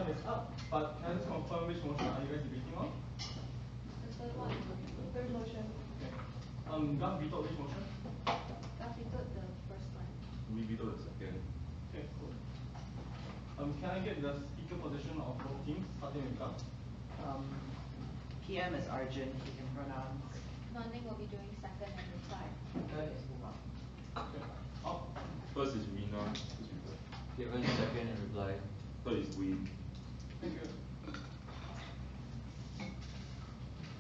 time is up, but can I just confirm which motion are you guys debating on? The third one. The third motion. Okay. Gus vetoed which motion? Gus vetoed the first one. We vetoed the second. Okay, cool. Can I get the speaker position of both teams, starting with Gus? PM is Arjun, he can pronounce. Non-Ning will be doing second and reply. Third is Uma. Okay. Oh. First is Rina. Okay, only second and reply. Third is we. Thank you.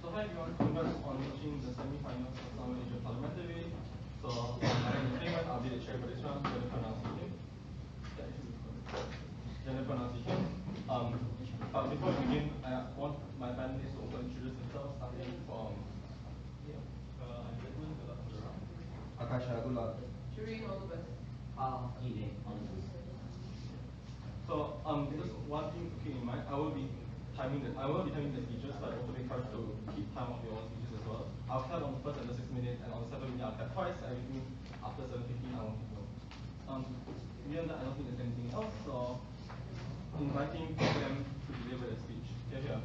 So hi everyone, congrats on reaching the semi-finals of Sunway Parliamentary. So my name is Raymond, I'll be the chair for this round. Jennifer Nancy. But before we begin, I want my panelists to also introduce themselves, starting from Akasyah, good luck. Shireen, all the best. So just one thing to keep in mind, I will be timing the speeches, but also be encouraged to keep time of your own speeches as well. I'll clap on the first and the 6 minutes, and on the 7 minutes I'll clap twice, and everything after 7:15 I won't go. Beyond that, I don't think there's anything else, so inviting them to deliver the speech. Here.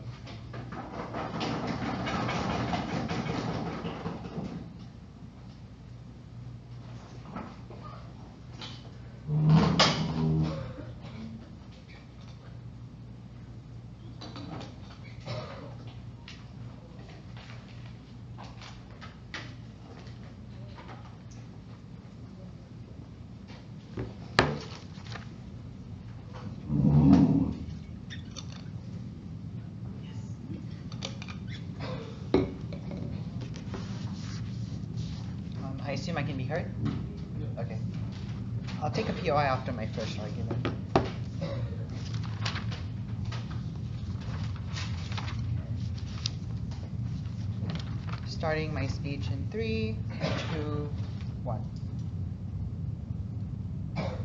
I assume I can be heard? Yeah. Okay. I'll take a POI after my first argument. Starting my speech in 3, 2, 1.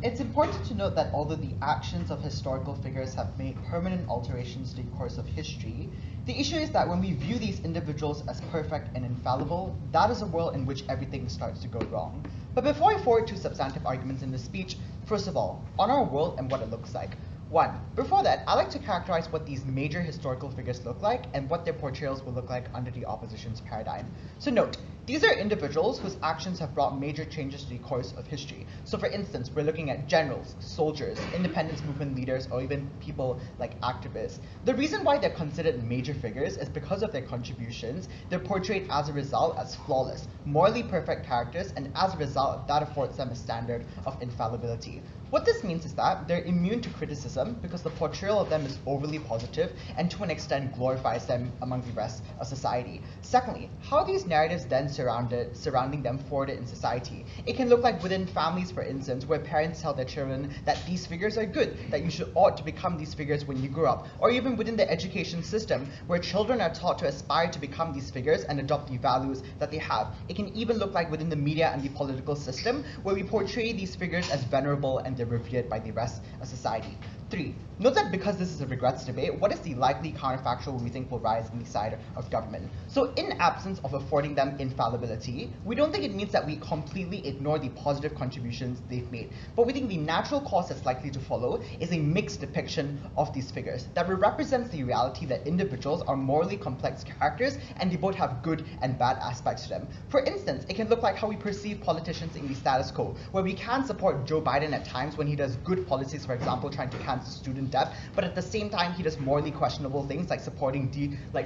It's important to note that although the actions of historical figures have made permanent alterations to the course of history, the issue is that when we view these individuals as perfect and infallible, that is a world in which everything starts to go wrong. But before I forward to substantive arguments in this speech, first of all, on our world and what it looks like. 1. Before that, I like to characterize what these major historical figures look like and what their portrayals will look like under the opposition's paradigm. So note, these are individuals whose actions have brought major changes to the course of history. So for instance, we're looking at generals, soldiers, independence movement leaders, or even people like activists. The reason why they're considered major figures is because of their contributions. They're portrayed as a result as flawless, morally perfect characters, and as a result, that affords them a standard of infallibility. What this means is that they're immune to criticism because the portrayal of them is overly positive and to an extent glorifies them among the rest of society. Secondly, how are these narratives then surrounding them forwarded in society? It can look like within families, for instance, where parents tell their children that these figures are good, that you ought to become these figures when you grow up, or even within the education system, where children are taught to aspire to become these figures and adopt the values that they have. It can even look like within the media and the political system, where we portray these figures as venerable and they're revered by the rest of society. 3. Note that because this is a regrets debate, what is the likely counterfactual we think will rise on the side of government? So in absence of affording them infallibility, we don't think it means that we completely ignore the positive contributions they've made. But we think the natural course that's likely to follow is a mixed depiction of these figures that represents the reality that individuals are morally complex characters and they both have good and bad aspects to them. For instance, it can look like how we perceive politicians in the status quo, where we can support Joe Biden at times when he does good policies, for example, trying to cancel student debt, but at the same time he does morally questionable things like supporting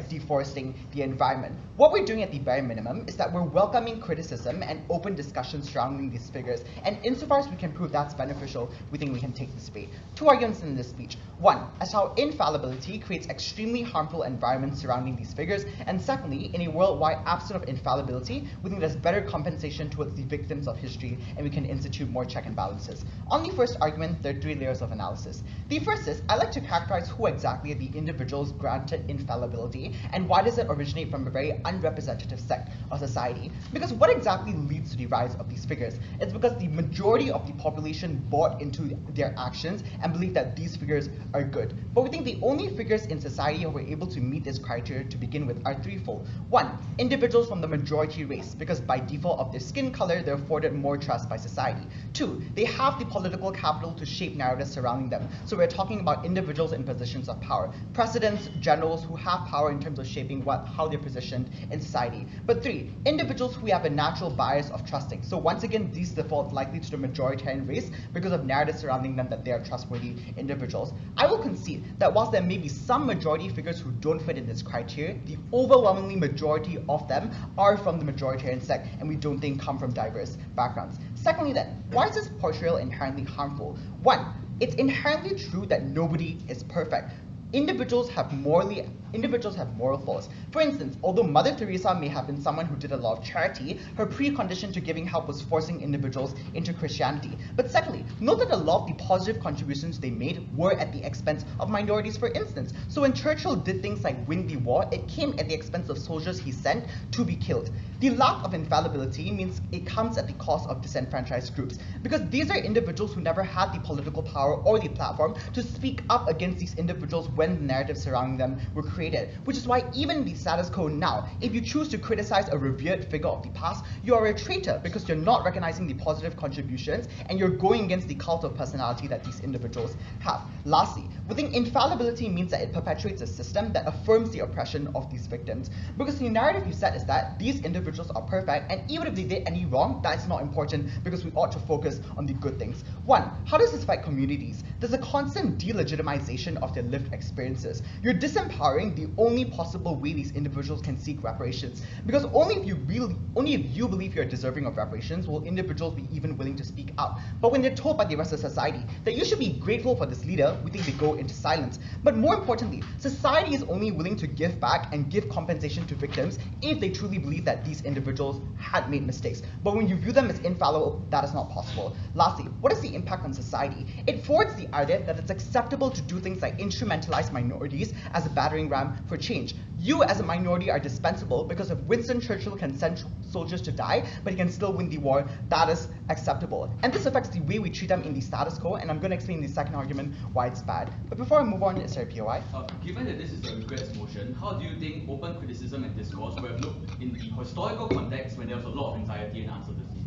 deforesting the environment. What we're doing at the very minimum is that we're welcoming criticism and open discussion surrounding these figures, and insofar as we can prove that's beneficial, we think we can take this debate. 2 arguments in this speech. 1, as how infallibility creates extremely harmful environments surrounding these figures, and secondly, in a worldwide absence of infallibility, we think there's better compensation towards the victims of history and we can institute more check and balances. On the first argument, there are 3 layers of analysis. The first is, I like to characterize who exactly are the individuals granted infallibility and why does it originate from a very unrepresentative sect of society. Because what exactly leads to the rise of these figures? It's because the majority of the population bought into their actions and believe that these figures are good. But we think the only figures in society who are able to meet this criteria to begin with are threefold. 1, individuals from the majority race, because by default of their skin color, they're afforded more trust by society. 2, they have the political capital to shape narratives surrounding them. So we're talking about individuals in positions of power. Presidents, generals who have power in terms of shaping how they're positioned in society. But 3, individuals who have a natural bias of trusting. So once again, these default likely to the majoritarian race because of narratives surrounding them that they are trustworthy individuals. I will concede that whilst there may be some majority figures who don't fit in this criteria, the overwhelmingly majority of them are from the majoritarian sect and we don't think come from diverse backgrounds. Secondly then, why is this portrayal inherently harmful? 1, it's inherently true that nobody is perfect. Individuals have moral flaws. For instance, although Mother Teresa may have been someone who did a lot of charity, her precondition to giving help was forcing individuals into Christianity. But secondly, note that a lot of the positive contributions they made were at the expense of minorities, for instance. So when Churchill did things like win the war, it came at the expense of soldiers he sent to be killed. The lack of infallibility means it comes at the cost of disenfranchised groups, because these are individuals who never had the political power or the platform to speak up against these individuals when the narratives surrounding them were created, which is why even in the status quo now, if you choose to criticize a revered figure of the past, you are a traitor because you're not recognizing the positive contributions and you're going against the cult of personality that these individuals have. Lastly, we think infallibility means that it perpetuates a system that affirms the oppression of these victims, because the narrative you set is that these individuals are perfect, and even if they did any wrong, that's not important because we ought to focus on the good things. 1, how does this affect communities? There's a constant delegitimization of their lived experiences. You're disempowering the only possible way these individuals can seek reparations, because only if you believe you're deserving of reparations will individuals be even willing to speak out. But when they're told by the rest of society that you should be grateful for this leader, we think they go into silence. But more importantly, society is only willing to give back and give compensation to victims if they truly believe that these individuals had made mistakes. But when you view them as infallible, that is not possible. Lastly, what is the impact on society? It forwards the idea that it's acceptable to do things like instrumentalize minorities as a battering ram for change. You as a minority are dispensable because if Winston Churchill can send soldiers to die, but he can still win the war, that is acceptable. And this affects the way we treat them in the status quo, and I'm going to explain in the second argument why it's bad. But before I move on, is there a POI? Given that this is a regrets motion, how do you think open criticism and discourse would have looked in the historical context when there was a lot of anxiety and uncertainty?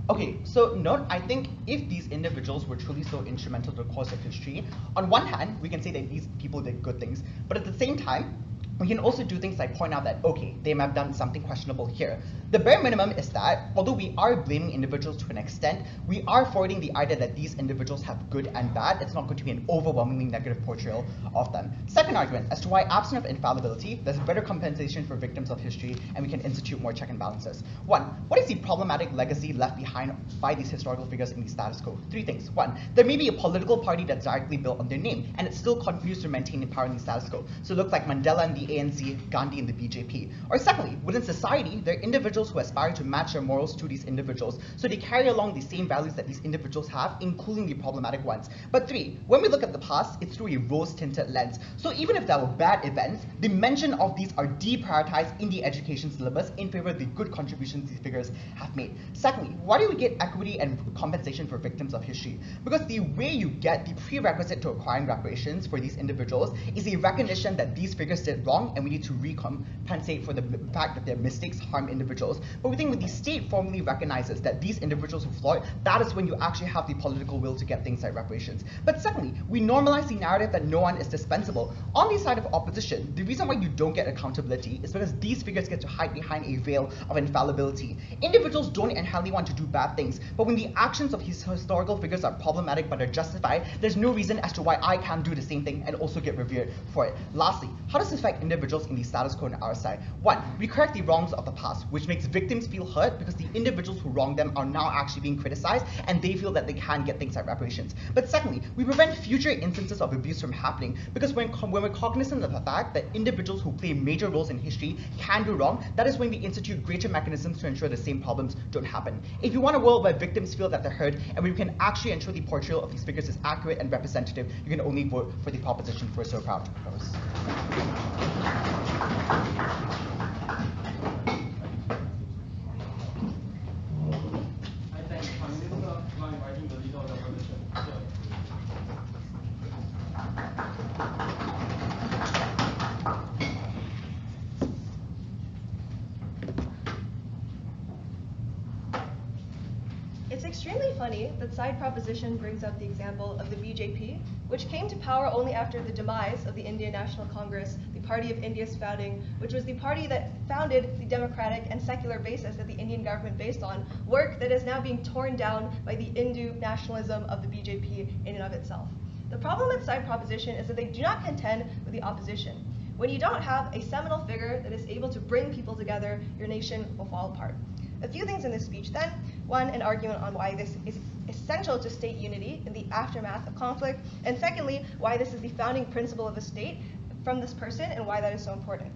Okay, so note, I think if these individuals were truly so instrumental to the course of history, on one hand, we can say that these people did good things, but at the same time, we can also do things like point out that, okay, they may have done something questionable here. The bare minimum is that, although we are blaming individuals to an extent, we are forwarding the idea that these individuals have good and bad. It's not going to be an overwhelmingly negative portrayal of them. Second argument, as to why absent of infallibility, there's better compensation for victims of history, and we can institute more check and balances. 1, what is the problematic legacy left behind by these historical figures in the status quo? 3 things. 1, there may be a political party that's directly built on their name, and it still continues to maintain the power in the status quo. So it looks like Mandela and the ANC, Gandhi and the BJP. Or secondly, within society, there are individuals who aspire to match their morals to these individuals, so they carry along the same values that these individuals have, including the problematic ones. But 3, when we look at the past, it's through a rose-tinted lens. So even if there were bad events, the mention of these are deprioritized in the education syllabus in favor of the good contributions these figures have made. Secondly, why do we get equity and compensation for victims of history? Because the way you get the prerequisite to acquiring reparations for these individuals is a recognition that these figures did wrong and we need to recompensate for the fact that their mistakes harm individuals. But we think when the state formally recognizes that these individuals who flawed, that is when you actually have the political will to get things like reparations. But secondly, we normalize the narrative that no one is dispensable. On the side of opposition, the reason why you don't get accountability is because these figures get to hide behind a veil of infallibility. Individuals don't inherently want to do bad things, but when the actions of his historical figures are problematic but are justified, there's no reason as to why I can't do the same thing and also get revered for it. Lastly, how does this affect individuals in the status quo on our side? 1, we correct the wrongs of the past, which makes victims feel hurt because the individuals who wronged them are now actually being criticized and they feel that they can get things like reparations. But secondly, we prevent future instances of abuse from happening because when we're cognizant of the fact that individuals who play major roles in history can do wrong, that is when we institute greater mechanisms to ensure the same problems don't happen. If you want a world where victims feel that they're heard and we can actually ensure the portrayal of these figures is accurate and representative, you can only vote for the proposition we're so proud to propose. I thank the Prime Minister now inviting the leader of the opposition. It's extremely funny that side proposition brings up the example of the BJP, which came to power only after the demise of the Indian National Congress, the party of India's founding, which was the party that founded the democratic and secular basis that the Indian government based on, work that is now being torn down by the Hindu nationalism of the BJP in and of itself. The problem with side proposition is that they do not contend with the opposition. When you don't have a seminal figure that is able to bring people together, your nation will fall apart. A few things in this speech then. One, an argument on why this is essential to state unity in the aftermath of conflict, and secondly, why this is the founding principle of a state from this person and why that is so important.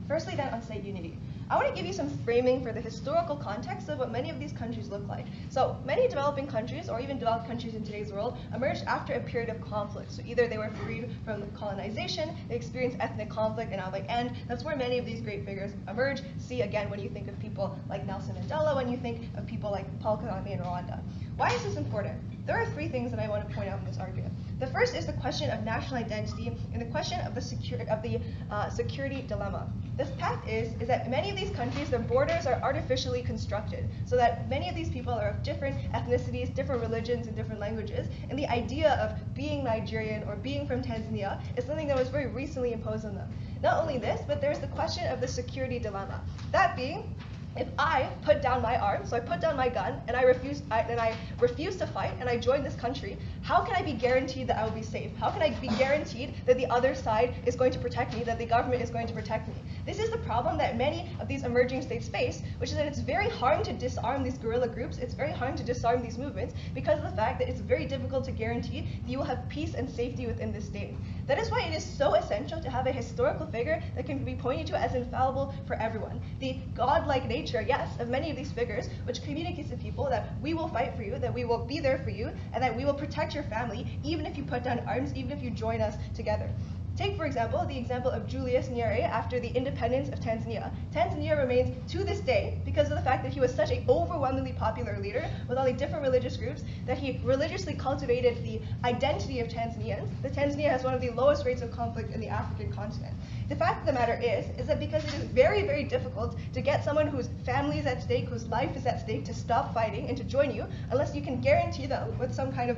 Firstly then, on state unity. I want to give you some framing for the historical context of what many of these countries look like. So many developing countries, or even developed countries in today's world, emerged after a period of conflict. So either they were freed from colonization, they experienced ethnic conflict, and now they end. That's where many of these great figures emerge. See again when you think of people like Nelson Mandela, when you think of people like Paul Kagame in Rwanda. Why is this important? There are three things that I want to point out in this argument. The first is the question of national identity and the question of the security dilemma. The fact is that many of these countries, their borders are artificially constructed so that many of these people are of different ethnicities, different religions, and different languages. And the idea of being Nigerian or being from Tanzania is something that was very recently imposed on them. Not only this, but there's the question of the security dilemma. That being, if I put down my arms, so I put down my gun, and I refuse to fight, and I join this country, how can I be guaranteed that I will be safe? How can I be guaranteed that the other side is going to protect me, that the government is going to protect me? This is the problem that many of these emerging states face, which is that it's very hard to disarm these guerrilla groups, it's very hard to disarm these movements, because of the fact that it's very difficult to guarantee that you will have peace and safety within this state. That is why it is so essential to have a historical figure that can be pointed to as infallible for everyone. The godlike nature, yes, of many of these figures, which communicates to people that we will fight for you, that we will be there for you, and that we will protect your family, even if you put down arms, even if you join us together. Take, for example, the example of Julius Nyerere after the independence of Tanzania. Tanzania remains, to this day, because of the fact that he was such an overwhelmingly popular leader with all the different religious groups, that he religiously cultivated the identity of Tanzanians, that Tanzania has one of the lowest rates of conflict in the African continent. The fact of the matter is that because it is very, very difficult to get someone whose family is at stake, whose life is at stake, to stop fighting and to join you, unless you can guarantee them with some kind of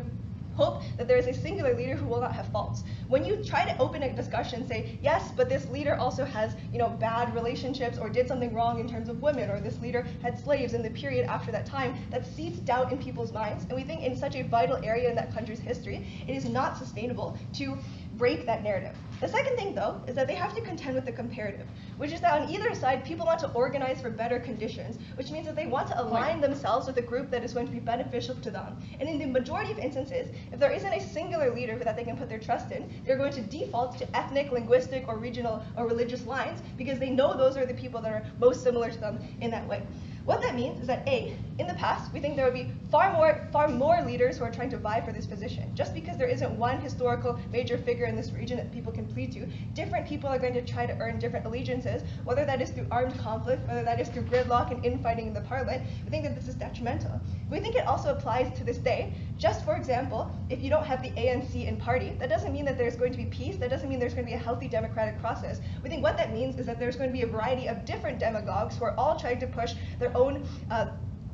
hope that there is a singular leader who will not have faults. When you try to open a discussion, say, yes, but this leader also has, bad relationships or did something wrong in terms of women, or this leader had slaves in the period after that time, that seeds doubt in people's minds. And we think in such a vital area in that country's history, it is not sustainable to break that narrative. The second thing, though, is that they have to contend with the comparative, which is that on either side, people want to organize for better conditions, which means that they want to align themselves with a group that is going to be beneficial to them. And in the majority of instances, if there isn't a singular leader that they can put their trust in, they're going to default to ethnic, linguistic, or regional or religious lines because they know those are the people that are most similar to them in that way. What that means is that A, in the past, we think there would be far more leaders who are trying to vie for this position. Just because there isn't one historical major figure in this region that people can plead to, different people are going to try to earn different allegiances, whether that is through armed conflict, whether that is through gridlock and infighting in the parliament. We think that this is detrimental. We think it also applies to this day. Just for example, if you don't have the ANC in party, that doesn't mean that there's going to be peace, that doesn't mean there's going to be a healthy democratic process. We think what that means is that there's going to be a variety of different demagogues who are all trying to push their own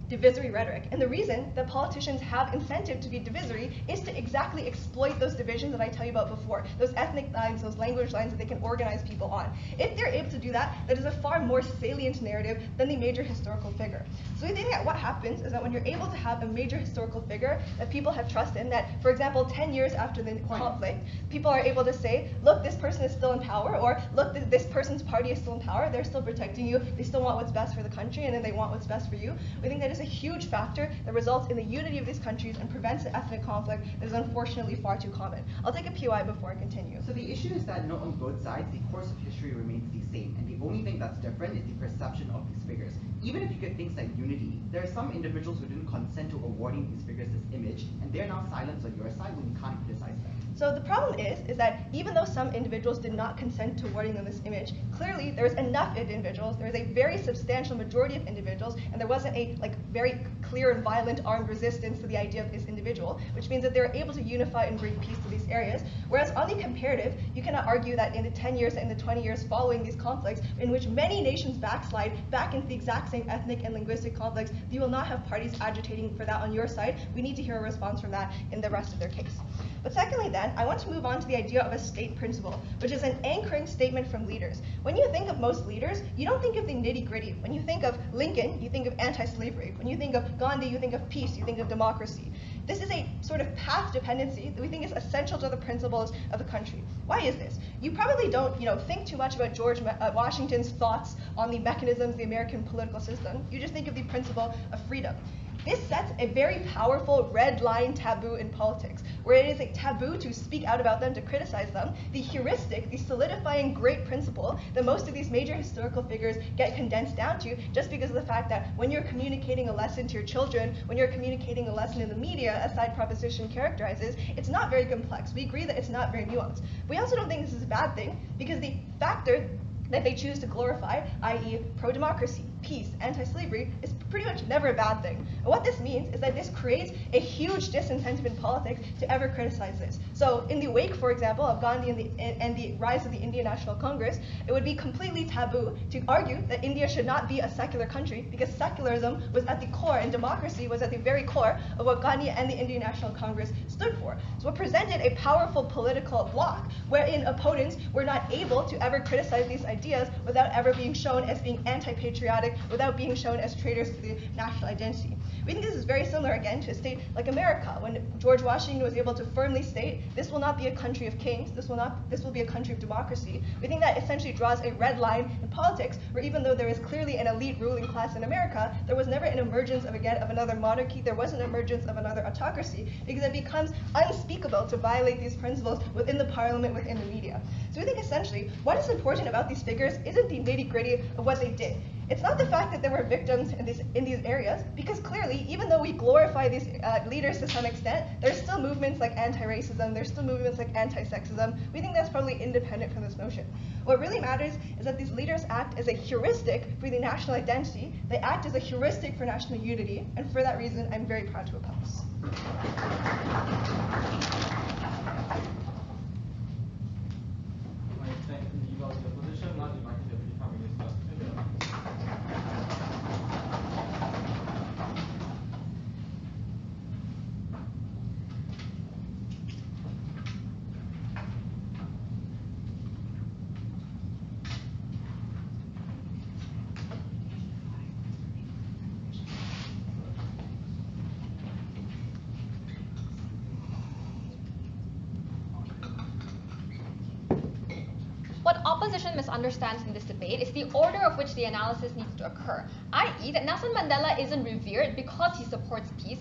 divisory rhetoric. And the reason that politicians have incentive to be divisory is to exactly exploit those divisions that I tell you about before, those ethnic lines, those language lines that they can organize people on. If they're able to do that, that is a far more salient narrative than the major historical figure. So we think that what happens is that when you're able to have a major historical figure that people have trust in, that, for example, 10 years after the conflict, people are able to say, look, this person is still in power, or look, this person's party is still in power, they're still protecting you, they still want what's best for the country, and then they want what's best for you. We think that is a huge factor that results in the unity of these countries and prevents the ethnic conflict that is unfortunately far too common. I'll take a POI before I continue. So the issue is that on both sides, the course of history remains the same, and the only thing that's different is the perception of these figures. Even if you get things like unity, there are some individuals who didn't consent to awarding these figures this image, and they're now silenced on your side when you can't criticize them. So the problem is that even though some individuals did not consent to awarding them this image, clearly there's enough individuals, there was a very substantial majority of individuals, and there wasn't a very clear and violent armed resistance to the idea of this individual, which means that they're able to unify and bring peace to these areas. Whereas on the comparative, you cannot argue that in the 10 years and the 20 years following these conflicts, in which many nations backslide back into the exact same ethnic and linguistic conflicts, you will not have parties agitating for that on your side. We need to hear a response from that in the rest of their case. But secondly then, I want to move on to the idea of a state principle, which is an anchoring statement from leaders. When you think of most leaders, you don't think of the nitty-gritty. When you think of Lincoln, you think of anti-slavery. When you think of Gandhi, you think of peace, you think of democracy. This is a sort of path dependency that we think is essential to the principles of the country. Why is this? You probably don't, think too much about George Washington's thoughts on the mechanisms of the American political system. You just think of the principle of freedom. This sets a very powerful red line taboo in politics, where it is a taboo to speak out about them, to criticize them. The heuristic, the solidifying great principle that most of these major historical figures get condensed down to, just because of the fact that when you're communicating a lesson to your children, when you're communicating a lesson in the media, as side proposition characterizes, it's not very complex. We agree that it's not very nuanced. We also don't think this is a bad thing, because the factor that they choose to glorify, i.e. pro-democracy, peace, anti-slavery, is pretty much never a bad thing. And what this means is that this creates a huge disincentive in politics to ever criticize this. So in the wake, for example, of Gandhi and the rise of the Indian National Congress, it would be completely taboo to argue that India should not be a secular country, because secularism was at the core, and democracy was at the very core of what Gandhi and the Indian National Congress stood for. So it presented a powerful political bloc wherein opponents were not able to ever criticize these ideas without ever being shown as being anti-patriotic, without being shown as traitors to the national identity. We think this is very similar, again, to a state like America, when George Washington was able to firmly state, this will not be a country of kings, this will be a country of democracy. We think that essentially draws a red line in politics, where even though there is clearly an elite ruling class in America, there was never an emergence of another monarchy, there was an emergence of another autocracy, because it becomes unspeakable to violate these principles within the parliament, within the media. So we think essentially, what is important about these figures isn't the nitty-gritty of what they did. It's not the fact that there were victims in these areas, because clearly, even though we glorify these leaders to some extent, there's still movements like anti-racism, there's still movements like anti-sexism. We think that's probably independent from this notion. What really matters is that these leaders act as a heuristic for the national identity, they act as a heuristic for national unity, and for that reason, I'm very proud to oppose. I thank you about your position. Now inviting the Prime Minister. Thank you. What opposition misunderstands in this debate is the order of which the analysis needs to occur, i.e. that Nelson Mandela isn't revered because he supports peace.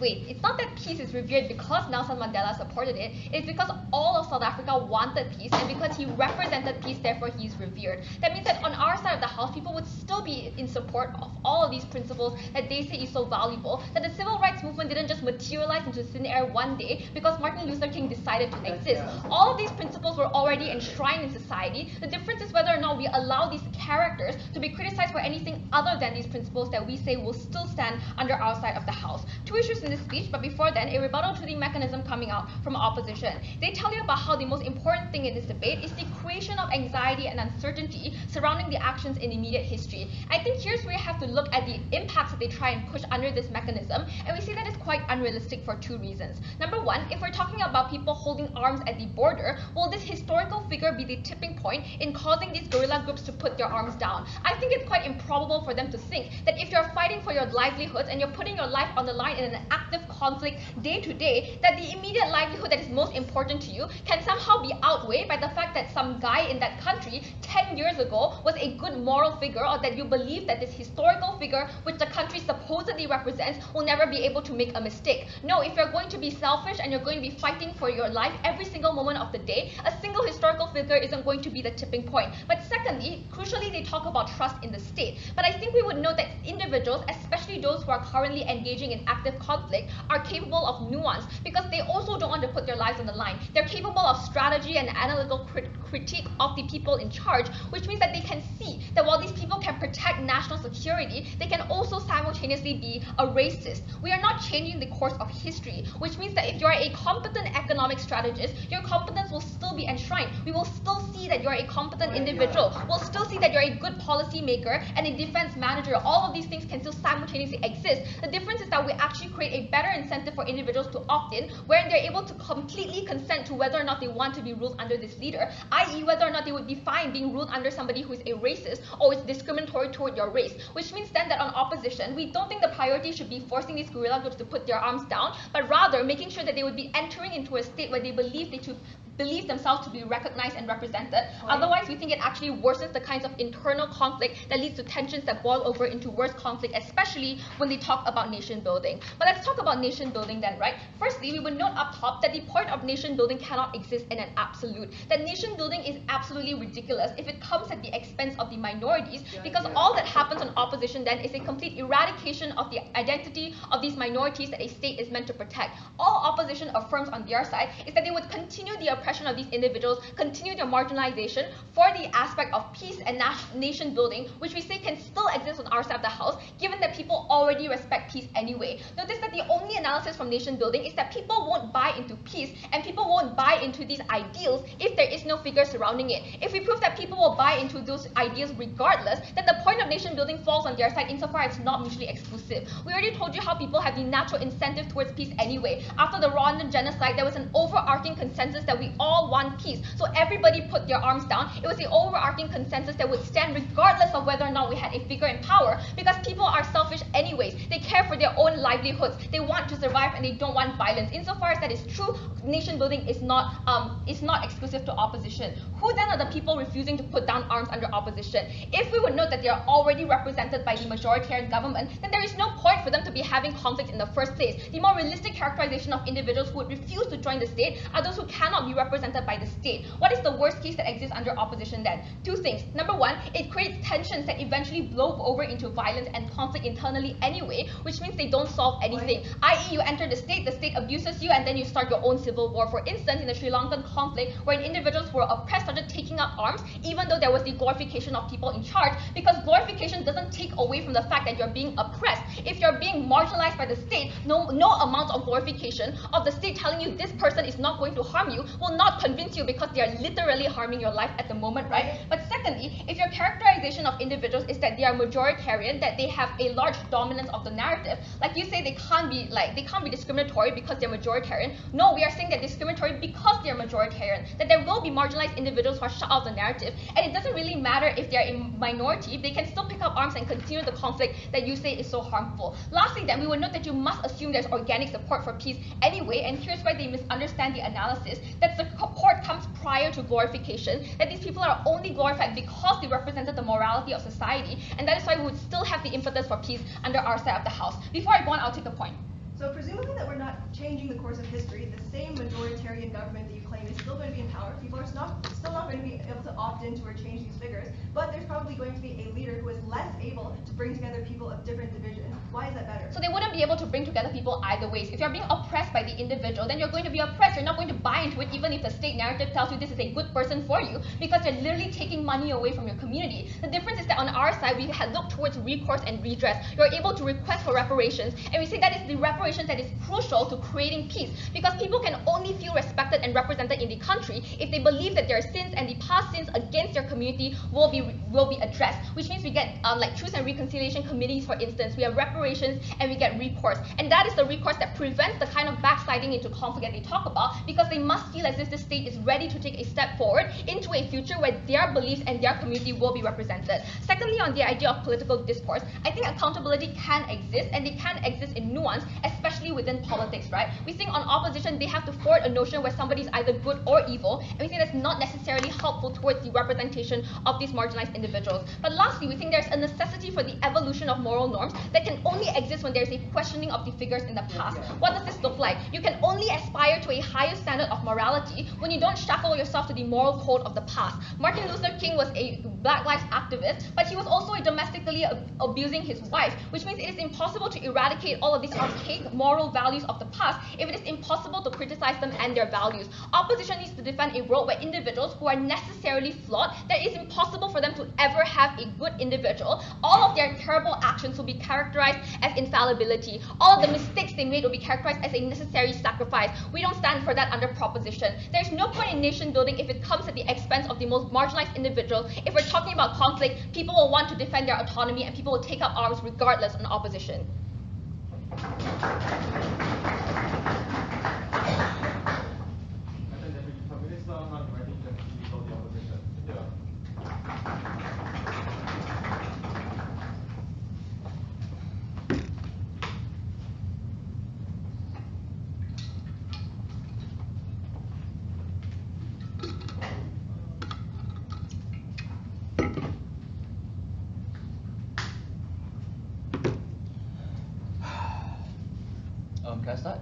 It's not that peace is revered because Nelson Mandela supported it, it's because all of South Africa wanted peace, and because he represented peace, therefore he's revered. That means that on our side of the house, people would still be in support of all of these principles that they say is so valuable, that the civil rights movement didn't just materialize into thin air one day because Martin Luther King decided to exist. All of these principles were already enshrined in society. The difference is whether or not we allow these characters to be criticized for anything other than these principles that we say will still stand under our side of the house. Two issues in this speech, but before then, a rebuttal to the mechanism coming out from opposition. They tell you about how the most important thing in this debate is the creation of anxiety and uncertainty surrounding the actions in immediate history. I think here's where you have to look at the impacts that they try and push under this mechanism, and we see that it's quite unrealistic for two reasons. Number one, if we're talking about people holding arms at the border, will this historical figure be the tipping point in causing these guerrilla groups to put their arms down? I think it's quite improbable for them to think that if you're fighting for your livelihoods and you're putting your life on the line in an active conflict day to day, that the immediate livelihood that is most important to you can somehow be outweighed by the fact that some guy in that country 10 years ago was a good moral figure, or that you believe that this historical figure which the country supposedly represents will never be able to make a mistake. No, if you're going to be selfish and you're going to be fighting for your life every single moment of the day, a single historical figure isn't going to be the tipping point. But secondly, crucially, they talk about trust in the state. But I think we would note that individuals, especially those who are currently engaging in active conflict, are capable of nuance because they also don't want to put their lives on the line. They're capable of strategy and analytical critique of the people in charge, which means that they can see that while these people can protect national security, they can also simultaneously be a racist. We are not changing the course of history, which means that if you're a competent economic strategist, your competence will still be enshrined. We will still see that you're a competent individual. We'll still see that you're a good policy maker and a defense manager. All of these things can still simultaneously exist. The difference is that we actually create a better incentive for individuals to opt in, wherein they're able to completely consent to whether or not they want to be ruled under this leader, i.e. whether or not they would be fine being ruled under somebody who is a racist or is discriminatory toward your race. Which means then that on opposition, we don't think the priority should be forcing these guerrilla groups to put their arms down, but rather making sure that they would be entering into a state where they believe themselves to be recognized and represented. Otherwise, we think it actually worsens the kinds of internal conflict that leads to tensions that boil over into worse conflict, especially when they talk about nation building. But let's talk about nation building then, right? Firstly, we would note up top that the point of nation building cannot exist in an absolute. That nation building is absolutely ridiculous if it comes at the expense of the minorities, because all that happens on opposition then is a complete eradication of the identity of these minorities that a state is meant to protect. All opposition affirms on their side is that they would continue the oppression of these individuals, continue their marginalization for the aspect of peace and nation building, which we say can still exist on our side of the house, given that people already respect peace anyway. Notice that the only analysis from nation building is that people won't buy into peace and people won't buy into these ideals if there is no figure surrounding it. If we prove that people will buy into those ideas regardless, then the point of nation building falls on their side insofar as it's not mutually exclusive. We already told you how people have the natural incentive towards peace anyway. After the Rwandan genocide, there was an overarching consensus that we all want peace. So everybody put their arms down. It was the overarching consensus that would stand regardless of whether or not we had a figure in power, because people are selfish anyways. They care for their own livelihoods. They want to survive and they don't want violence. Insofar as that is true, nation building is not exclusive to opposition. Who then are the people refusing to put down arms under opposition? If we would note that they are already represented by the majoritarian government, then there is no point for them to be having conflict in the first place. The more realistic characterization of individuals who would refuse to join the state are those who cannot be represented by the state. What is the worst case that exists under opposition then? Two things. Number one, it creates tensions that eventually blow over into violence and conflict internally anyway, which means they don't solve anything. I.e., you enter the state abuses you, and then you start your own civil war. For instance, in the Sri Lankan conflict, where individuals who were oppressed started taking up arms, even though there was the glorification of people in charge, because glorification doesn't take away from the fact that you're being oppressed. If you're being marginalized by the state, no amount of glorification of the state telling you this person is not going to harm you will not convince you, because they are literally harming your life at the moment, right? But secondly, if your characterization of individuals is that they are majoritarian, that they have a large dominance of the narrative, like you say they can't be discriminatory because they're majoritarian. No, we are saying they're discriminatory because they're majoritarian, that there will be marginalized individuals who are shut out of the narrative, and it doesn't really matter if they're a minority, they can still pick up arms and continue the conflict that you say is so harmful. Lastly then, we would note that you must assume there's organic support for peace anyway, and here's why they misunderstand the analysis, that the support comes prior to glorification, that these people are only glorified because they represented the morality of society, and that is why we would still have the impetus for peace under our side of the house. Before I go on, I'll take a point. So presumably that we're not changing the course of history, the same majoritarian government that you claim is still going to be in power. People are still not going to be able to opt into or change these figures, but there's probably going to be a leader who is less able to bring together people of different divisions. Why is that better? So they wouldn't be able to bring together people either ways. If you're being oppressed by the individual, then you're going to be oppressed. You're not going to buy into it, even if the state narrative tells you this is a good person for you, because they're literally taking money away from your community. The difference is that on our side, we had looked towards recourse and redress. You're able to request for reparations, and we say that is the reparations that is crucial to creating peace, because people can only feel respected and represented in the country if they believe that their sins and the past sins against their community will be addressed, which means we get like truth and reconciliation committees, for instance. We have reparations and we get recourse, and that is the recourse that prevents the kind of backsliding into conflict that they talk about, because they must feel as if the state is ready to take a step forward into a future where their beliefs and their community will be represented. Secondly, on the idea of political discourse, I think accountability can exist, and it can exist in nuance, especially within politics, right? We think on opposition, they have to forward a notion where somebody is either good or evil, and we think that's not necessarily helpful towards the representation of these marginalized individuals. But lastly, we think there's a necessity for the evolution of moral norms that can only exist when there's a questioning of the figures in the past. What does this look like? You can only aspire to a higher standard of morality when you don't shackle yourself to the moral code of the past. Martin Luther King was a Black Lives activist, but he was also domestically abusing his wife, which means it is impossible to eradicate all of these archaic moral values of the past if it is impossible to criticize them and their values. Opposition needs to defend a world where individuals who are necessarily flawed, that it is impossible for them to ever have a good individual. All of their terrible actions will be characterized as infallibility. All of the mistakes they made will be characterized as a necessary sacrifice. We don't stand for that under proposition. There's no point in nation building if it comes at the expense of the most marginalized individual. If we're talking about conflict, people will want to defend their autonomy and people will take up arms regardless in opposition. Can I start?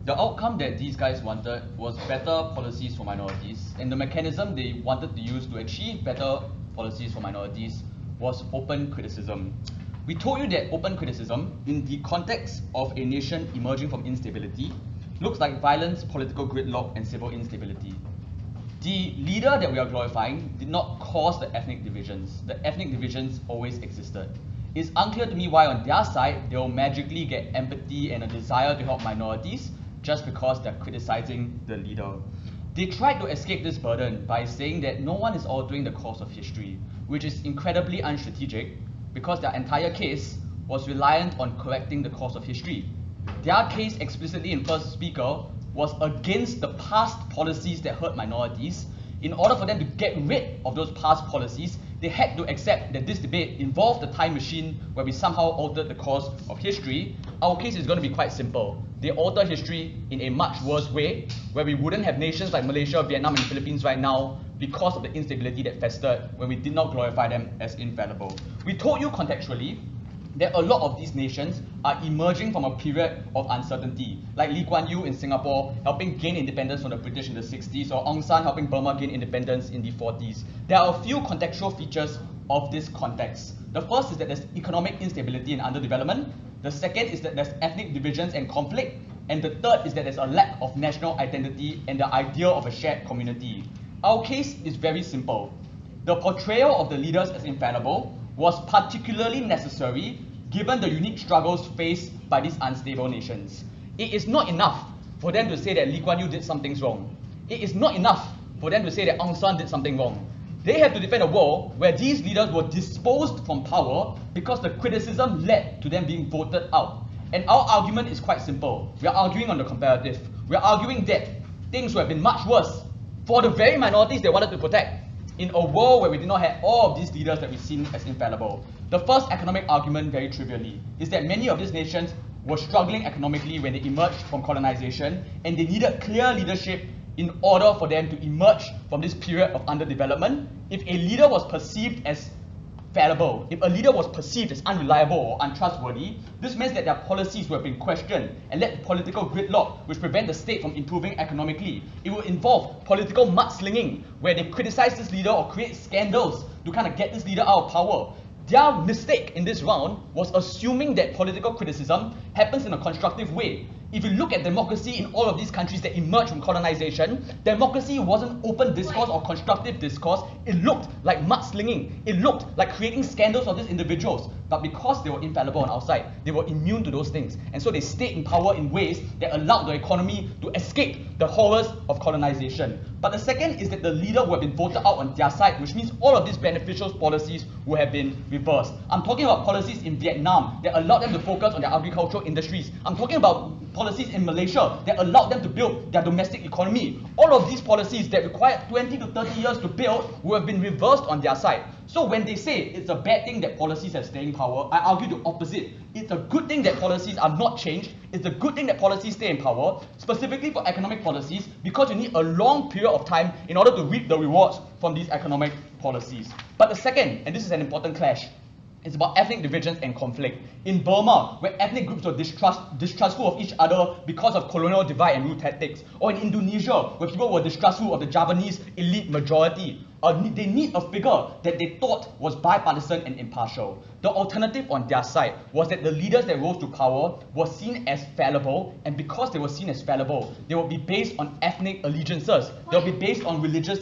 The outcome that these guys wanted was better policies for minorities, and the mechanism they wanted to use to achieve better policies for minorities was open criticism. We told you that open criticism, in the context of a nation emerging from instability, looks like violence, political gridlock, and civil instability. The leader that we are glorifying did not cause the ethnic divisions. The ethnic divisions always existed. It's unclear to me why on their side they'll magically get empathy and a desire to help minorities just because they're criticizing the leader. They tried to escape this burden by saying that no one is altering the course of history, which is incredibly unstrategic because their entire case was reliant on correcting the course of history. Their case explicitly in First Speaker was against the past policies that hurt minorities. In order for them to get rid of those past policies, they had to accept that this debate involved the time machine where we somehow altered the course of history. Our case is going to be quite simple. They alter history in a much worse way, where we wouldn't have nations like Malaysia, Vietnam, and the Philippines right now because of the instability that festered when we did not glorify them as infallible. We told you contextually that a lot of these nations are emerging from a period of uncertainty, like Lee Kuan Yew in Singapore helping gain independence from the British in the 60s, or Aung San helping Burma gain independence in the 40s. There are a few contextual features of this context. The first is that there's economic instability and underdevelopment. The second is that there's ethnic divisions and conflict. And the third is that there's a lack of national identity and the idea of a shared community. Our case is very simple. The portrayal of the leaders as infallible was particularly necessary given the unique struggles faced by these unstable nations. It is not enough for them to say that Lee Kuan Yew did something wrong. It is not enough for them to say that Aung San did something wrong. They have to defend a world where these leaders were disposed from power because the criticism led to them being voted out. And our argument is quite simple. We are arguing on the comparative. We are arguing that things would have been much worse for the very minorities they wanted to protect in a world where we did not have all of these leaders that we seen as infallible. The first economic argument, very trivially, is that many of these nations were struggling economically when they emerged from colonization, and they needed clear leadership in order for them to emerge from this period of underdevelopment. If a leader was perceived as fallible, if a leader was perceived as unreliable or untrustworthy, this meant that their policies would have been questioned and led to political gridlock, which prevent the state from improving economically. It would involve political mudslinging, where they criticize this leader or create scandals to kind of get this leader out of power. Their mistake in this round was assuming that political criticism happens in a constructive way. If you look at democracy in all of these countries that emerged from colonization, democracy wasn't open discourse or constructive discourse. It looked like mudslinging. It looked like creating scandals of these individuals. But because they were infallible on our side, they were immune to those things. And so they stayed in power in ways that allowed the economy to escape the horrors of colonization. But the second is that the leader would have been voted out on their side, which means all of these beneficial policies would have been reversed. I'm talking about policies in Vietnam that allowed them to focus on their agricultural industries. I'm talking about policies in Malaysia that allowed them to build their domestic economy. All of these policies that required 20 to 30 years to build would have been reversed on their side. So when they say it's a bad thing that policies have staying power, I argue the opposite. It's a good thing that policies are not changed. It's a good thing that policies stay in power, specifically for economic policies, because you need a long period of time in order to reap the rewards from these economic policies. But the second, and this is an important clash, It's about ethnic divisions and conflict. In Burma, where ethnic groups were distrustful of each other because of colonial divide and rule tactics, or in Indonesia, where people were distrustful of the Javanese elite majority, they need a figure that they thought was bipartisan and impartial. The alternative on their side was that the leaders that rose to power were seen as fallible, and because they were seen as fallible, they would be based on ethnic allegiances. They'll be based on religious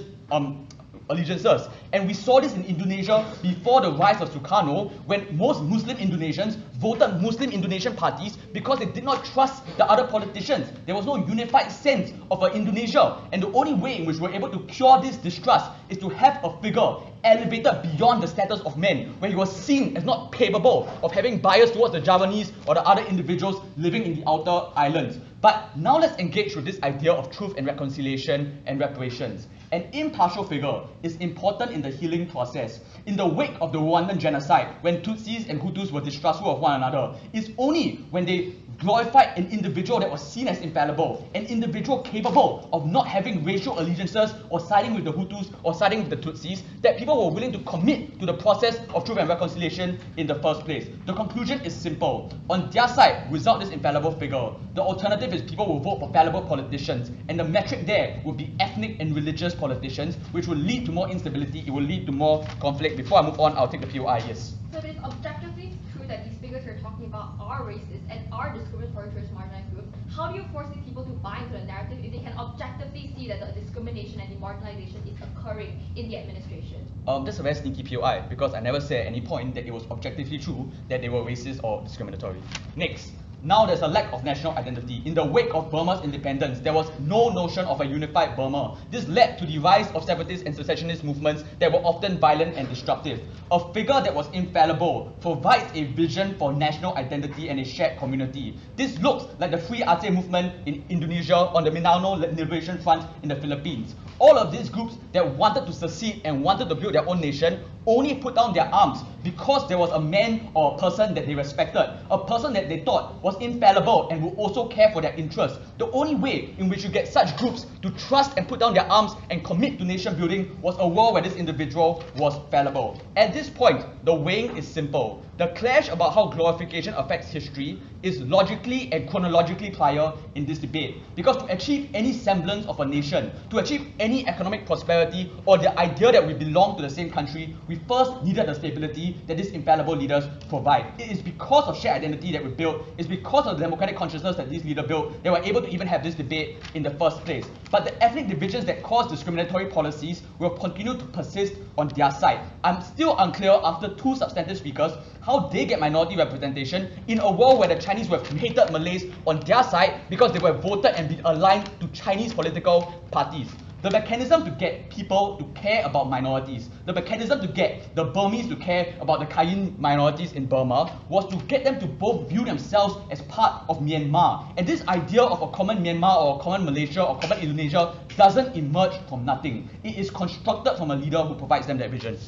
allegiances. And we saw this in Indonesia before the rise of Sukarno, when most Muslim Indonesians voted Muslim Indonesian parties because they did not trust the other politicians. There was no unified sense of Indonesia. And the only way in which we're able to cure this distrust is to have a figure elevated beyond the status of men, where he was seen as not capable of having bias towards the Javanese or the other individuals living in the outer islands. But now let's engage with this idea of truth and reconciliation and reparations. An impartial figure is important in the healing process. In the wake of the Rwandan genocide, when Tutsis and Hutus were distrustful of one another, it's only when they glorified an individual that was seen as infallible, an individual capable of not having racial allegiances or siding with the Hutus or siding with the Tutsis, that people were willing to commit to the process of truth and reconciliation in the first place. The conclusion is simple. On their side, without this infallible figure, the alternative is people will vote for fallible politicians, and the metric there will be ethnic and religious politicians, which will lead to more instability, it will lead to more conflict. Before I move on, I'll take the POI, yes. So it is objectively true that these figures you're talking about are racist and are discriminatory towards marginalized groups. How do you force these people to buy into the narrative if they can objectively see that the discrimination and demoralization is occurring in the administration? That's a very sneaky POI, because I never said at any point that it was objectively true that they were racist or discriminatory. Next. Now there's a lack of national identity. In the wake of Burma's independence, there was no notion of a unified Burma. This led to the rise of separatist and secessionist movements that were often violent and disruptive. A figure that was infallible provides a vision for national identity and a shared community. This looks like the Free Aceh movement in Indonesia or the Mindanao Liberation Front in the Philippines. All of these groups that wanted to secede and wanted to build their own nation only put down their arms because there was a man or a person that they respected, a person that they thought was infallible and would also care for their interests. The only way in which you get such groups to trust and put down their arms and commit to nation building was a world where this individual was fallible. At this point, the weighing is simple. The clash about how glorification affects history is logically and chronologically prior in this debate. Because to achieve any semblance of a nation, to achieve any economic prosperity or the idea that we belong to the same country, we first needed the stability that these infallible leaders provide. It is because of shared identity that we built, it's because of the democratic consciousness that these leaders built, that we're able to even have this debate in the first place. But the ethnic divisions that cause discriminatory policies will continue to persist on their side. I'm still unclear after two substantive speakers how they get minority representation in a world where the Chinese were hated Malays on their side because they were voted and been aligned to Chinese political parties. The mechanism to get people to care about minorities, the mechanism to get the Burmese to care about the Kayin minorities in Burma was to get them to both view themselves as part of Myanmar. And this idea of a common Myanmar or a common Malaysia or common Indonesia doesn't emerge from nothing. It is constructed from a leader who provides them that vision.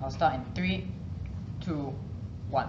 I'll start in 3, 2, 1.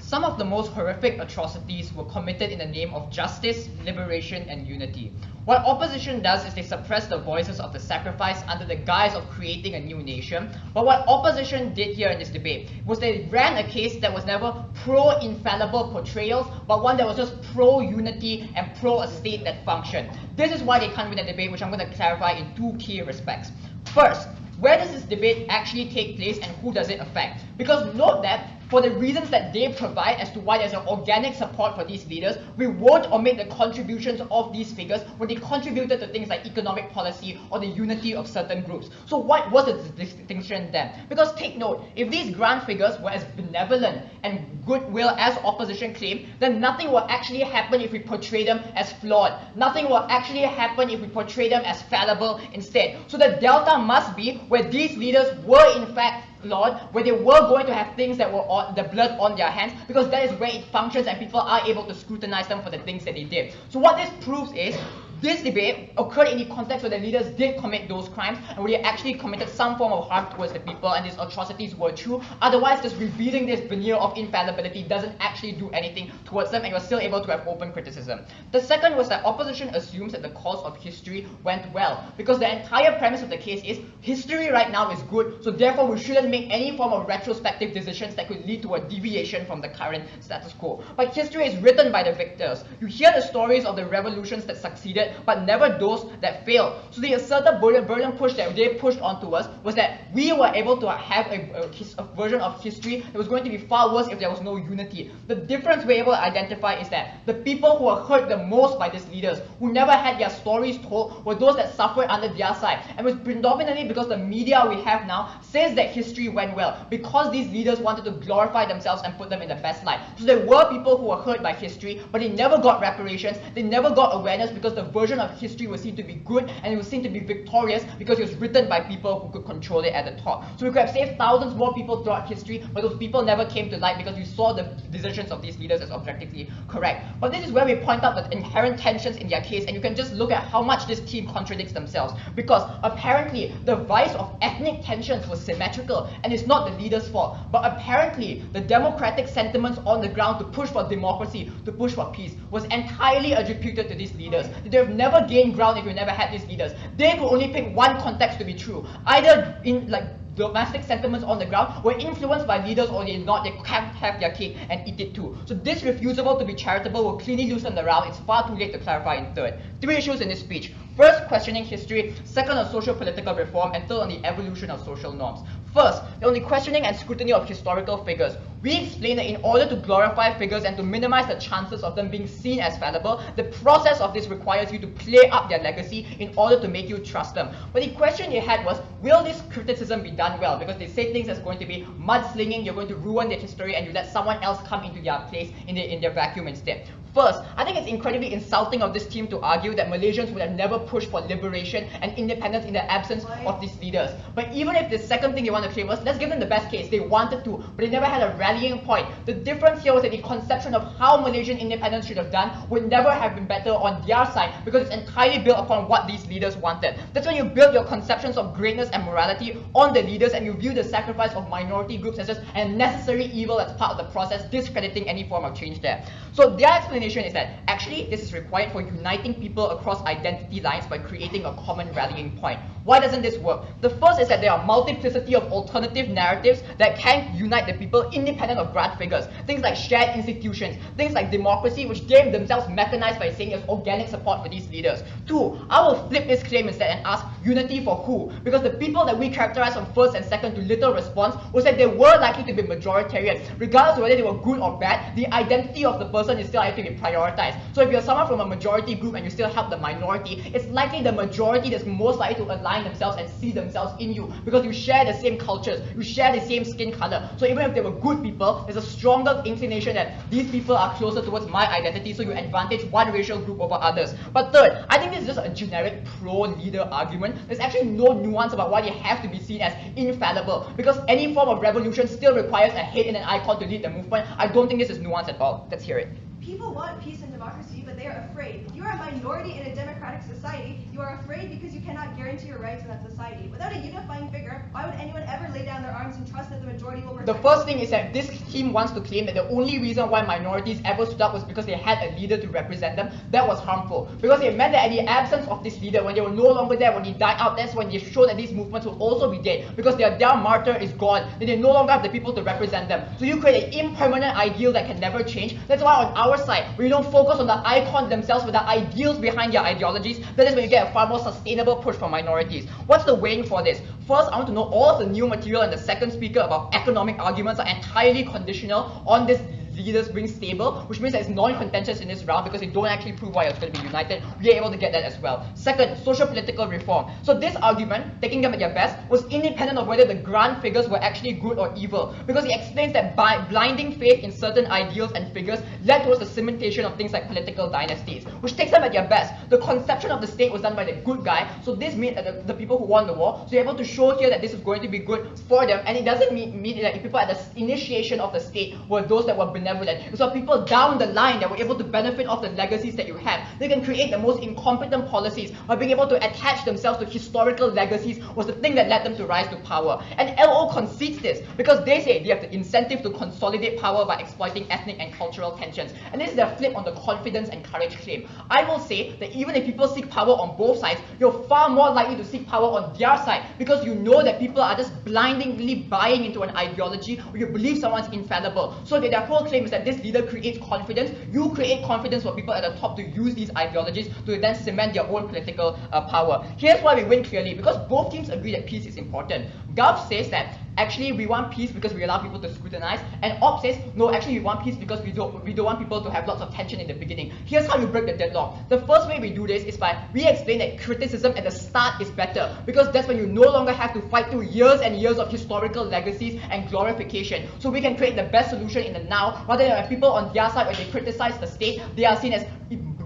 Some of the most horrific atrocities were committed in the name of justice, liberation, and unity. What opposition does is they suppress the voices of the sacrifice under the guise of creating a new nation. But what opposition did here in this debate was they ran a case that was never pro-infallible portrayals, but one that was just pro-unity and pro-a-state that functioned. This is why they can't win the debate, which I'm going to clarify in two key respects. First, where does this debate actually take place and who does it affect? Because note that for the reasons that they provide as to why there's an organic support for these leaders, we won't omit the contributions of these figures when they contributed to things like economic policy or the unity of certain groups. So what was the distinction then? Because take note, if these grand figures were as benevolent and goodwill as opposition claimed, then nothing will actually happen if we portray them as flawed. Nothing will actually happen if we portray them as fallible instead. So the delta must be where these leaders were in fact flawed, where they were going to have things that were on the blood on their hands, because that is where it functions and people are able to scrutinize them for the things that they did. So what this proves is this debate occurred in the context where the leaders did commit those crimes and where they actually committed some form of harm towards the people and these atrocities were true. Otherwise, just revealing this veneer of infallibility doesn't actually do anything towards them and you're still able to have open criticism. The second was that opposition assumes that the course of history went well, because the entire premise of the case is history right now is good, so therefore we shouldn't make any form of retrospective decisions that could lead to a deviation from the current status quo. But history is written by the victors. You hear the stories of the revolutions that succeeded, but never those that failed. So the asserted burden push that they pushed onto us was that we were able to have a version of history that was going to be far worse if there was no unity. The difference we're able to identify is that the people who were hurt the most by these leaders, who never had their stories told, were those that suffered under their side. And it was predominantly because the media we have now says that history went well, because these leaders wanted to glorify themselves and put them in the best light. So there were people who were hurt by history, but they never got reparations, they never got awareness, because the version of history was seen to be good and it was seen to be victorious because it was written by people who could control it at the top. So we could have saved thousands more people throughout history, but those people never came to light because we saw the decisions of these leaders as objectively correct. But this is where we point out the inherent tensions in their case, and you can just look at how much this team contradicts themselves, because apparently the rise of ethnic tensions was symmetrical and it's not the leaders' fault, but apparently the democratic sentiments on the ground to push for democracy, to push for peace, was entirely attributed to these leaders. They have never gained ground if you never had these leaders. They could only pick one context to be true. Either in domestic sentiments on the ground were influenced by leaders, or they not, they can't have their cake and eat it too. So this refusal to be charitable will clearly loosen the round. It's far too late to clarify in third. Three issues in this speech. First, questioning history. Second, on social political reform. And third, on the evolution of social norms. First, on the questioning and scrutiny of historical figures. We explain that in order to glorify figures and to minimize the chances of them being seen as fallible, the process of this requires you to play up their legacy in order to make you trust them. But the question they had was, will this criticism be done well? Because they say things that's going to be mudslinging, you're going to ruin their history, and you let someone else come into their place in their vacuum instead. First, I think it's incredibly insulting of this team to argue that Malaysians would have never pushed for liberation and independence in the absence of these leaders. But even if the second thing they want to claim was, let's give them the best case, they wanted to, but they never had a rallying point. The difference here was that the conception of how Malaysian independence should have done would never have been better on their side, because it's entirely built upon what these leaders wanted. That's when you build your conceptions of greatness and morality on the leaders, and you view the sacrifice of minority groups as just a necessary evil that's part of the process, discrediting any form of change there. So their explanation is that actually this is required for uniting people across identity lines by creating a common rallying point. Why doesn't this work? The first is that there are multiplicity of alternative narratives that can unite the people independent of grand figures. Things like shared institutions, things like democracy, which they themselves mechanized by saying there's organic support for these leaders. Two, I will flip this claim instead and ask unity for who? Because the people that we characterize from first and second to little response was that they were likely to be majoritarian. Regardless of whether they were good or bad, the identity of the person is still likely to be prioritized. So if you're someone from a majority group and you still help the minority, it's likely the majority that's most likely to align themselves and see themselves in you, because you share the same cultures, you share the same skin color. So even if they were good people, there's a stronger inclination that these people are closer towards my identity, so you advantage one racial group over others. But third, I think this is just a generic pro-leader argument. There's actually no nuance about why they have to be seen as infallible, because any form of revolution still requires a head and an icon to lead the movement. I don't think this is nuance at all. Let's hear it. People want peace and democracy, but they are afraid. If you are a minority in a democratic society, you are afraid because you cannot guarantee your rights in that society. Without a unifying figure, why would anyone ever lay down their arms and trust that the majority will protect them? The first thing is that this team wants to claim that the only reason why minorities ever stood up was because they had a leader to represent them. That was harmful, because it meant that in the absence of this leader, when they were no longer there, when he died out, that's when they showed that these movements will also be dead, because their martyr is gone, then they no longer have the people to represent them. So you create an impermanent ideal that can never change. That's why on our side, we don't focus on the icons themselves but the ideals behind their ideologies. That is when you get a far more sustainable push for minorities. What's the weighing for this? first, I want to know all of the new material and the second speaker about economic arguments are entirely conditional on this leaders being stable, which means that it's non-contentious in this round because they don't actually prove why it's going to be united. We are able to get that as well. Second, social-political reform. So this argument, taking them at their best, was independent of whether the grand figures were actually good or evil, because it explains that by blinding faith in certain ideals and figures led towards the cementation of things like political dynasties, which takes them at their best. The conception of the state was done by the good guy, so this means that the people who won the war, so you're able to show here that this is going to be good for them, and it doesn't mean that people at the initiation of the state were those that were benevolent. So people down the line that were able to benefit off the legacies that you have. They can create the most incompetent policies, or being able to attach themselves to historical legacies was the thing that led them to rise to power. And LO concedes this because they say they have the incentive to consolidate power by exploiting ethnic and cultural tensions. And this is their flip on the confidence and courage claim. I will say that even if people seek power on both sides, you're far more likely to seek power on their side because you know that people are just blindingly buying into an ideology where you believe someone's infallible. So that their whole claim is that this leader creates confidence. You create confidence for people at the top to use these ideologies to then cement their own political power. Here's why we win clearly, because both teams agree that peace is important. Gulf says that actually we want peace because we allow people to scrutinize, and Op says no, actually we want peace because we don't want people to have lots of tension in the beginning. Here's how you break the deadlock. The first way we do this is by re-explain that criticism at the start is better, because that's when you no longer have to fight through years and years of historical legacies and glorification. So we can create the best solution in the now, rather than when people on their side, when they criticize the state, they are seen as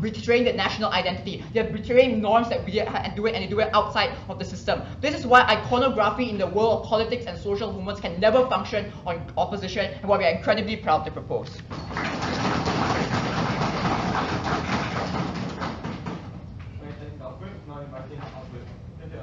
betraying the national identity. They're betraying norms that we do it, and they do it outside of the system. This is why iconography in the world of politics and social movements can never function on opposition, and why we are incredibly proud to propose. Now inviting Albert. Thank you.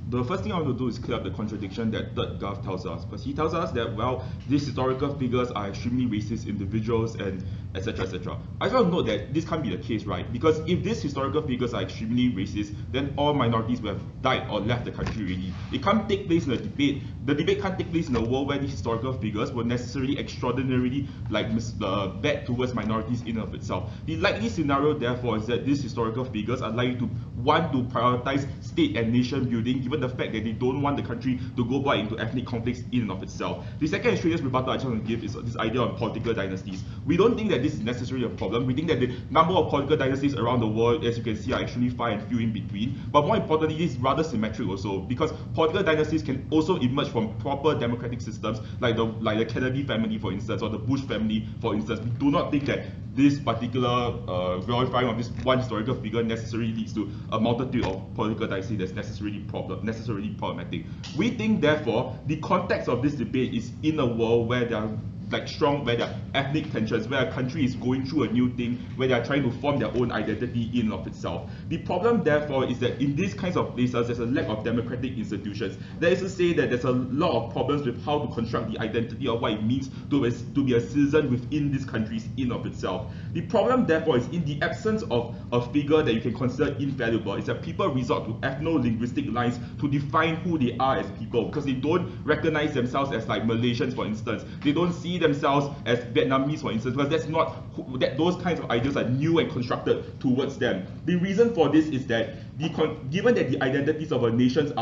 The first thing I want to do is clear up the contradiction that Third Gulf tells us. Because he tells us that, well, these historical figures are extremely racist individuals and etc. etc. I just want to note that this can't be the case, right? Because if these historical figures are extremely racist, then all minorities will have died or left the country already. It can't take place in a debate. The debate can't take place in a world where these historical figures were necessarily extraordinarily bad towards minorities in and of itself. The likely scenario, therefore, is that these historical figures are likely to want to prioritize state and nation building, given the fact that they don't want the country to go back into ethnic conflicts in and of itself. The second extraneous rebuttal I just want to give is this idea of political dynasties. We don't think that this is necessarily a problem. We think that the number of political dynasties around the world, as you can see, are actually far and few in between. But more importantly, this is rather symmetric also, because political dynasties can also emerge from proper democratic systems, like the Kennedy family, for instance, or the Bush family, for instance. We do not think that this particular glorifying of this one historical figure necessarily leads to a multitude of political dynasties that's necessarily problematic. We think, therefore, the context of this debate is in a world where there are where there are ethnic tensions, where a country is going through a new thing, where they are trying to form their own identity in and of itself. The problem, therefore, is that in these kinds of places, there's a lack of democratic institutions. That is to say that there's a lot of problems with how to construct the identity of what it means to be a citizen within these countries in and of itself. The problem, therefore, is in the absence of a figure that you can consider infallible, is that people resort to ethno-linguistic lines to define who they are as people, because they don't recognize themselves as like Malaysians, for instance. They don't see themselves as Vietnamese, for instance, because that's not those kinds of ideas are new and constructed towards them. The reason for this is that given that the identities of a nation is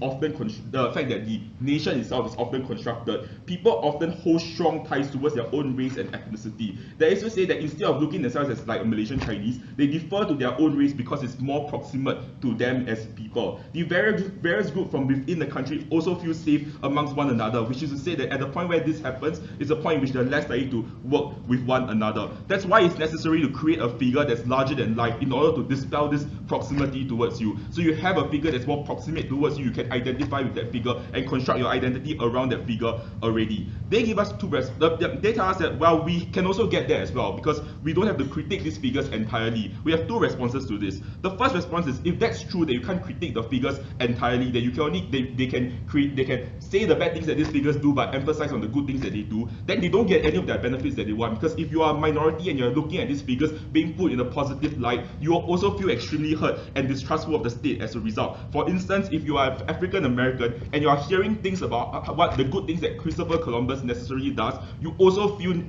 often the fact that the nation itself is often constructed, people often hold strong ties towards their own race and ethnicity. That is to say that instead of looking themselves as like a Malaysian Chinese, they defer to their own race because it's more proximate to them as people. The various groups from within the country also feel safe amongst one another, which is to say that at the point where this happens, it's a point in which they're less likely to work with one another. That's why it's necessary to create a figure that's larger than life in order to dispel this proximity towards towards you. So you have a figure that's more proximate towards you. You can identify with that figure and construct your identity around that figure already. They give us they tell us that, well, we can also get there as well because we don't have to critique these figures entirely. We have two responses to this. The first response is, if that's true that you can't critique the figures entirely, that you can only they can say the bad things that these figures do but emphasize on the good things that they do, then they don't get any of their benefits that they want. Because if you are a minority and you're looking at these figures being put in a positive light, you will also feel extremely hurt and distrustful of the state as a result. For instance, if you are African American and you are hearing things about what the good things that Christopher Columbus necessarily does, you also feel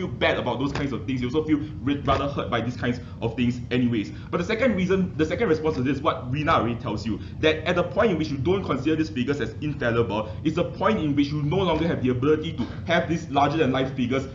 bad about those kinds of things. You also feel rather hurt by these kinds of things anyways. But the second response to this is what Rina already tells you, that at the point in which you don't consider these figures as infallible, is the point in which you no longer have the ability to have these larger than life figures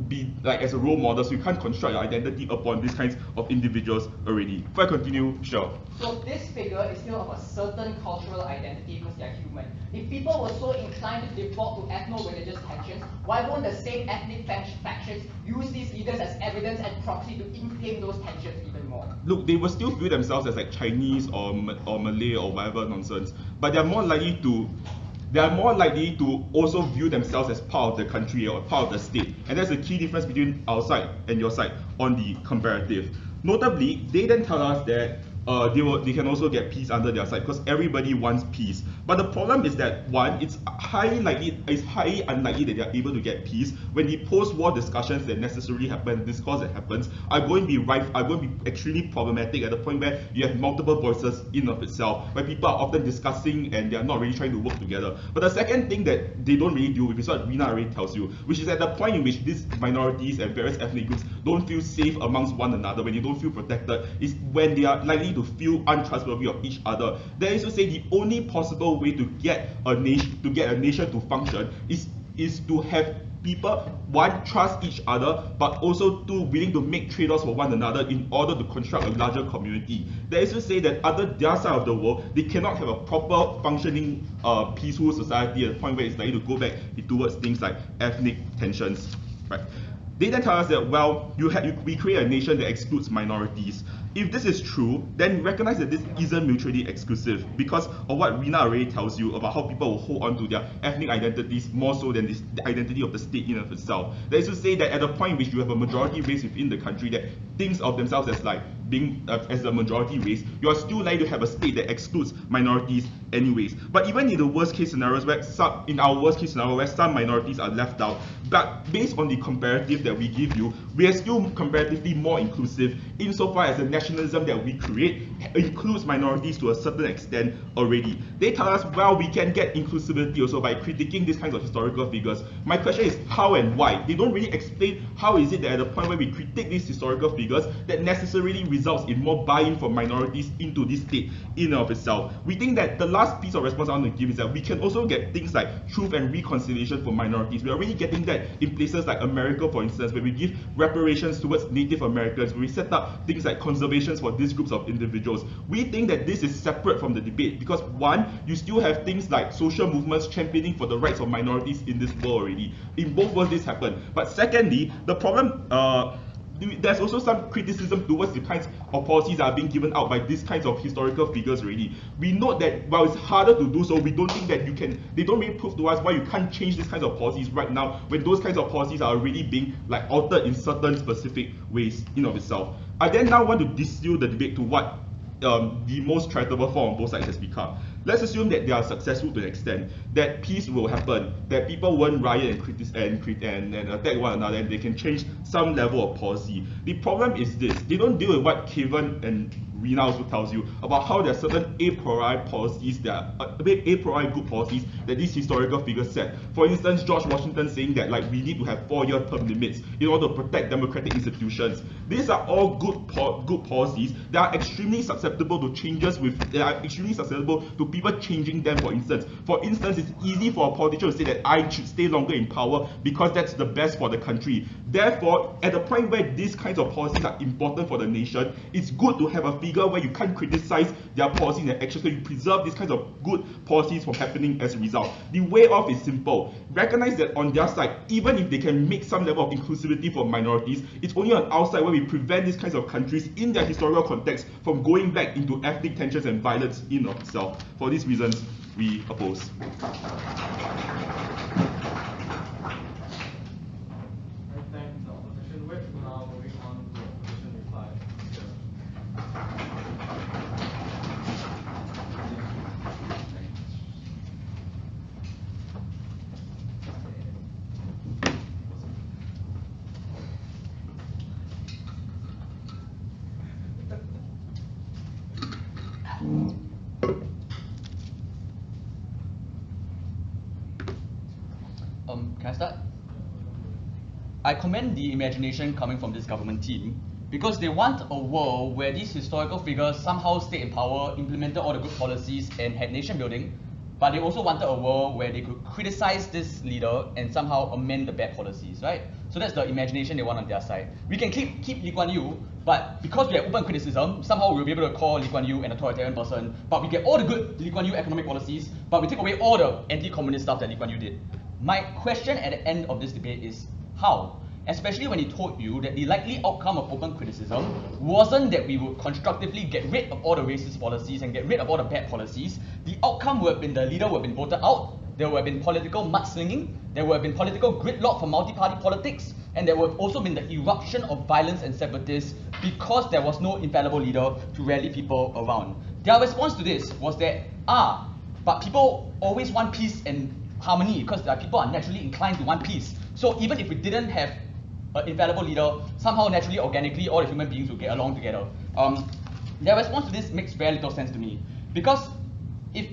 be like as a role model, so you can't construct your identity upon these kinds of individuals already. Before I continue, sure. So this figure is still of a certain cultural identity because they are human. If people were so inclined to default to ethno-religious tensions, why won't the same ethnic factions use these leaders as evidence and proxy to inflame those tensions even more? Look, they will still view themselves as like Chinese or Malay or whatever nonsense, but they're more likely to also view themselves as part of the country or part of the state. And that's the key difference between our side and your side on the comparative. Notably, they then tell us that they can also get peace under their side because everybody wants peace. But the problem is that, one, it's highly unlikely that they're able to get peace when the post-war discussions that necessarily happen, discourse that happens, are going to be extremely problematic at the point where you have multiple voices in of itself, where people are often discussing and they're not really trying to work together. But the second thing that they don't really deal with is what Rina already tells you, which is at the point in which these minorities and various ethnic groups don't feel safe amongst one another, when they don't feel protected, is when they are likely to feel untrustworthy of each other. That is to say, the only possible way to get a nation to function is to have people, one, trust each other, but also two, willing to make trade-offs for one another in order to construct a larger community. That is to say that their side of the world, they cannot have a proper functioning peaceful society at the point where it's likely to go back towards things like ethnic tensions. Right? They then tell us that, well, we create a nation that excludes minorities. If this is true, then recognize that this isn't mutually exclusive because of what Rina already tells you about how people will hold on to their ethnic identities more so than the identity of the state in and of itself. That is to say that at the point in which you have a majority race within the country that thinks of themselves as like being as a majority race, you are still likely to have a state that excludes minorities anyways. But even in the worst case scenarios where some minorities are left out, but based on the comparative that we give you, we are still comparatively more inclusive insofar as the nationalism that we create includes minorities to a certain extent already. They tell us, well, we can get inclusivity also by critiquing these kinds of historical figures. My question is how and why. They don't really explain how is it that at the point where we critique these historical figures that necessarily results in more buy-in from minorities into this state in and of itself. We think that the last piece of response I want to give is that we can also get things like truth and reconciliation for minorities. We are already getting that in places like America, for instance, where we give reparations towards Native Americans, where we set up things like conservations for these groups of individuals. We think that this is separate from the debate because, one, you still have things like social movements championing for the rights of minorities in this world already. In both worlds this happened. But secondly, the problem there's also some criticism towards the kinds of policies that are being given out by these kinds of historical figures already. We note that while it's harder to do so, we don't think that they don't really prove to us why you can't change these kinds of policies right now when those kinds of policies are already being like altered in certain specific ways in of itself. I then now want to distill the debate to what the most charitable form on both sides has become. Let's assume that they are successful to an extent, that peace will happen, that people won't riot and attack one another, and they can change some level of policy. The problem is this: they don't deal with what Kevin and Rina also tells you about how there are certain a priori policies that are a priori good policies that these historical figures set. For instance, George Washington saying that like we need to have 4-year term limits in order to protect democratic institutions. These are all good policies that are extremely susceptible to changes to people changing them. For instance, it's easy for a politician to say that I should stay longer in power because that's the best for the country. Therefore, at the point where these kinds of policies are important for the nation, it's good to have a figure figure where you can't criticize their policies and actions, so you preserve these kinds of good policies from happening as a result. The way off is simple. Recognize that on their side, even if they can make some level of inclusivity for minorities, it's only on our side where we prevent these kinds of countries in their historical context from going back into ethnic tensions and violence in of itself. For these reasons, we oppose. Thank the opposition whip. Now moving on to opposition reply. Can I start? I commend the imagination coming from this government team because they want a world where these historical figures somehow stayed in power, implemented all the good policies, and had nation building, but they also wanted a world where they could criticize this leader and somehow amend the bad policies, right? So that's the imagination they want on their side. We can keep Lee Kuan Yew, but because we have open criticism, somehow we'll be able to call Lee Kuan Yew an authoritarian person, but we get all the good Lee Kuan Yew economic policies, but we take away all the anti-communist stuff that Lee Kuan Yew did. My question at the end of this debate is how? Especially when he told you that the likely outcome of open criticism wasn't that we would constructively get rid of all the racist policies and get rid of all the bad policies. The outcome would have been the leader would have been voted out, there would have been political mudslinging, there would have been political gridlock for multi-party politics, and there would have also been the eruption of violence and separatists because there was no infallible leader to rally people around. Their response to this was that, but people always want peace and harmony because people are naturally inclined to want peace. So even if we didn't have an infallible leader, somehow naturally, organically, all the human beings will get along together. Their response to this makes very little sense to me. Because if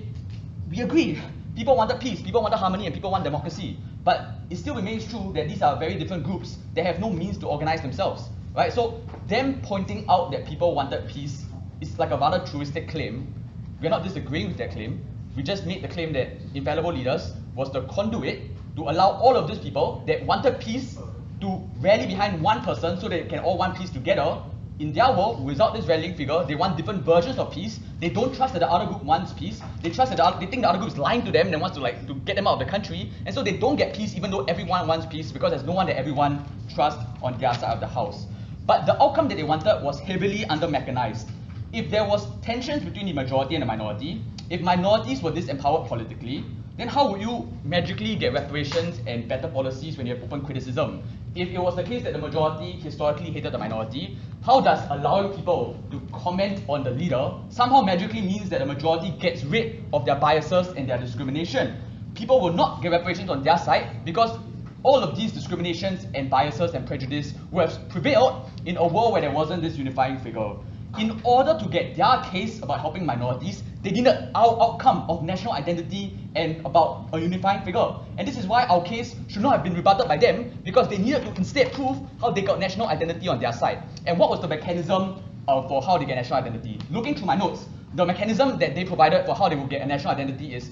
we agree, people wanted peace, people wanted harmony, and people want democracy, but it still remains true that these are very different groups that have no means to organize themselves, right? So them pointing out that people wanted peace is like a rather truistic claim. We're not disagreeing with that claim. We just made the claim that infallible leaders was the conduit to allow all of these people that wanted peace to rally behind one person so they can all want peace together. In their world, without this rallying figure, they want different versions of peace. They don't trust that the other group wants peace. They trust that they think the other group is lying to them and wants to get them out of the country. And so they don't get peace even though everyone wants peace because there's no one that everyone trusts on their side of the house. But the outcome that they wanted was heavily under-mechanized. If there was tensions between the majority and the minority, if minorities were disempowered politically, then how would you magically get reparations and better policies when you have open criticism? If it was the case that the majority historically hated the minority, how does allowing people to comment on the leader somehow magically means that the majority gets rid of their biases and their discrimination? People will not get reparations on their side because all of these discriminations and biases and prejudice would have prevailed in a world where there wasn't this unifying figure. In order to get their case about helping minorities, they needed our outcome of national identity and about a unifying figure. And this is why our case should not have been rebutted by them, because they needed to instead prove how they got national identity on their side. And what was the mechanism for how they get national identity? Looking through my notes, the mechanism that they provided for how they would get a national identity is,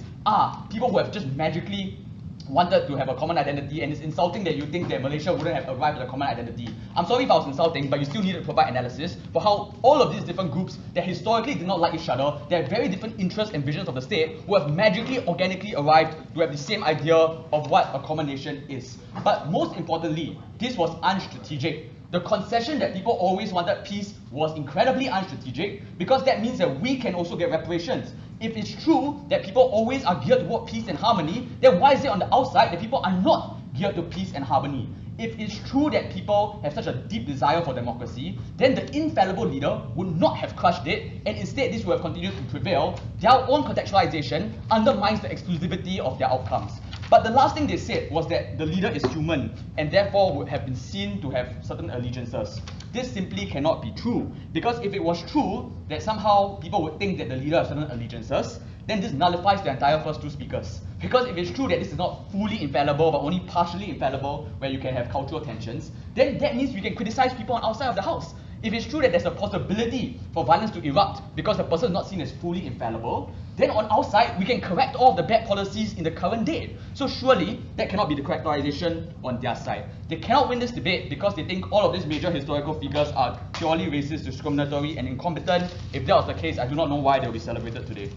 people who have just magically wanted to have a common identity, and it's insulting that you think that Malaysia wouldn't have arrived at a common identity. I'm sorry if I was insulting, but you still need to provide analysis for how all of these different groups that historically did not like each other, they have very different interests and visions of the state, who have magically, organically arrived to have the same idea of what a common nation is. But most importantly, this was unstrategic. The concession that people always wanted peace was incredibly unstrategic because that means that we can also get reparations. If it's true that people always are geared toward peace and harmony, then why is it on the outside that people are not geared to peace and harmony? If it's true that people have such a deep desire for democracy, then the infallible leader would not have crushed it, and instead this would have continued to prevail. Their own contextualization undermines the exclusivity of their outcomes. But the last thing they said was that the leader is human, and therefore would have been seen to have certain allegiances. This simply cannot be true, because if it was true that somehow people would think that the leader has certain allegiances, then this nullifies the entire first two speakers. Because if it's true that this is not fully infallible, but only partially infallible, where you can have cultural tensions, then that means we can criticize people on outside of the house. If it's true that there's a possibility for violence to erupt because the person is not seen as fully infallible, then on our side, we can correct all of the bad policies in the current date. So surely, that cannot be the characterization on their side. They cannot win this debate because they think all of these major historical figures are purely racist, discriminatory, and incompetent. If that was the case, I do not know why they'll be celebrated today.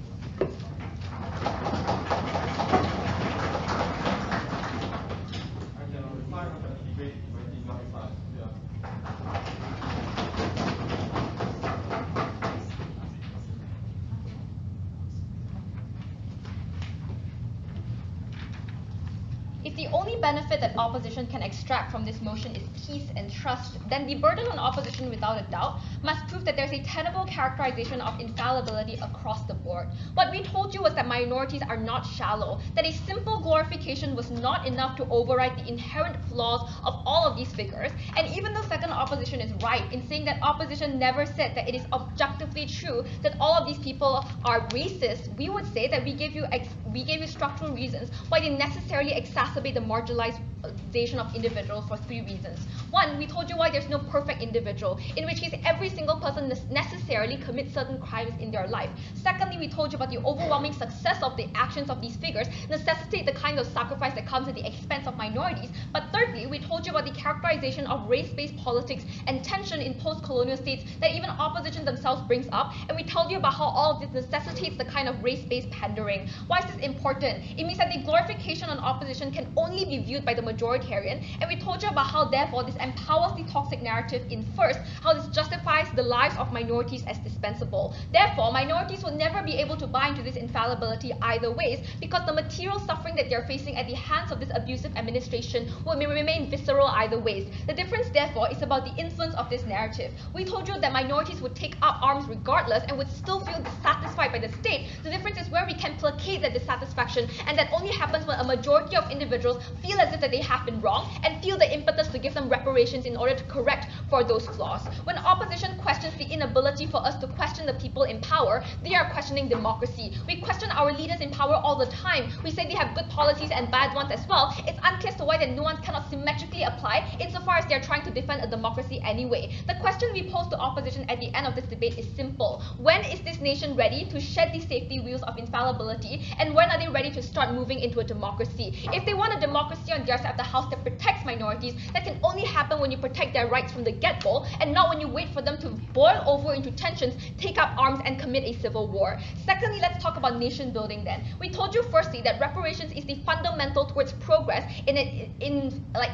If the only benefit that opposition can extract from this motion is peace and trust, then the burden on opposition, without a doubt, must prove that there's a tenable characterization of infallibility across the board. What we told you was that minorities are not shallow, that a simple glorification was not enough to override the inherent flaws of all of these figures. And even though second opposition is right in saying that opposition never said that it is objectively true that all of these people are racist, we would say that we gave you structural reasons why they necessarily exacerbate the marginalization of individuals for 3 reasons. 1, we told you why there's no perfect individual, in which case every single person necessarily commits certain crimes in their life. Secondly, we told you about the overwhelming success of the actions of these figures necessitate the kind of sacrifice that comes at the expense of minorities. But thirdly, we told you about the characterization of race-based politics and tension in post-colonial states that even opposition themselves brings up, and we told you about how all of this necessitates the kind of race-based pandering. Why is this important? It means that the glorification on opposition can only be viewed by the majoritarian, and we told you about how therefore this empowers the toxic narrative in first, how this justifies the lives of minorities as dispensable. Therefore, minorities will never be able to buy into this infallibility either ways, because the material suffering that they're facing at the hands of this abusive administration will remain visceral either ways. The difference, therefore, is about the influence of this narrative. We told you that minorities would take up arms regardless and would still feel dissatisfied by the state. The difference is where we can placate that dissatisfaction, and that only happens when a majority of individuals feel as if that they have been wrong and feel the impetus to give them reparations in order to correct for those flaws. When opposition questions the inability for us to question the people in power, they are questioning democracy. We question our leaders in power all the time. We say they have good policies and bad ones as well. It's unclear as to why the nuance cannot symmetrically apply insofar as they're trying to defend a democracy anyway. The question we pose to opposition at the end of this debate is simple. When is this nation ready to shed these safety wheels of infallibility, and when are they ready to start moving into a democracy? If they want a democracy on their side of the house that protects minorities, that can only happen when you protect their rights from the get-go, and not when you wait for them to boil over into tensions, take up arms, and commit a civil war. Secondly, let's talk about nation building then. We told you firstly that reparations is the fundamental towards progress in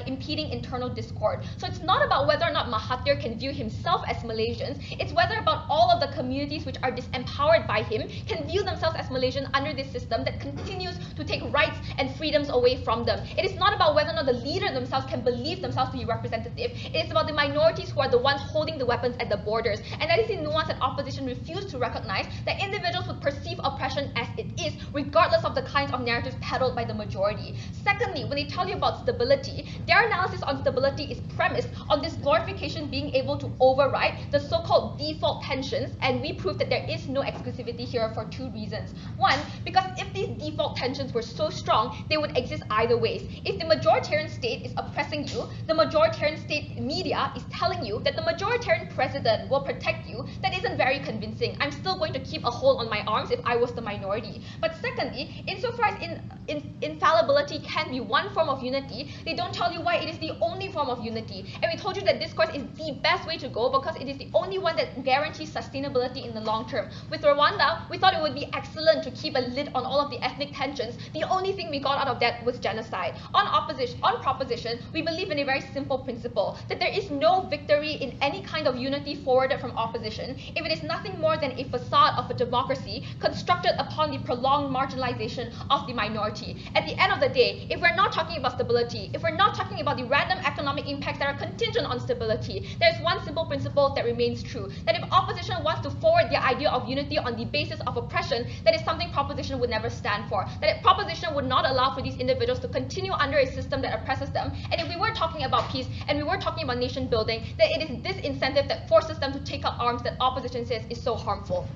impeding internal discord. So it's not about whether or not Mahathir can view himself as Malaysians, it's whether about all of the communities which are disempowered by him can view themselves as Malaysian under this system that continues to take rights and freedoms away from them. It is not about whether or not the leader themselves can believe themselves to be representative. It is about the minorities who are the ones holding the weapons at the borders. And that is the nuance that opposition refused to recognize, that individuals would perceive oppression as it is, regardless of the kinds of narratives peddled by the majority. Secondly, when they tell you about stability, their analysis on stability is premised on this glorification being able to override the so-called default tensions, and we prove that there is no exclusivity here for 2 reasons. 1, because if these default tensions were so strong, they would exist either ways. If the majoritarian state is oppressing you, the majoritarian state media is telling you that the majoritarian president will protect you, that isn't very convincing. I'm still going to keep a hold on my arms if I was the minority. But secondly, insofar as infallibility can be one form of unity, they don't tell you why it is the only form of unity. And we told you that discourse is the best way to go because it is the only one that guarantees sustainability in the long term. With Rwanda, we thought it would be excellent to keep a lid on all of the ethnic tensions. The only thing we got out of that was genocide. On proposition, we believe in a very simple principle, that there is no victory in any kind of unity forwarded from opposition if it is nothing more than a facade of a democracy constructed upon the prolonged marginalization of the minority. At the end of the day, if we're not talking about stability, if we're not talking about the random economic impacts that are contingent on stability, there's one simple principle that remains true, that if opposition wants to forward the idea of unity on the basis of oppression, that is something proposition would never stand for. That proposition would not allow for these individuals to continue under a system that oppresses them. And if we were talking about peace and we were talking about nation building, then it is this incentive that forces them to take up arms that opposition says is so harmful.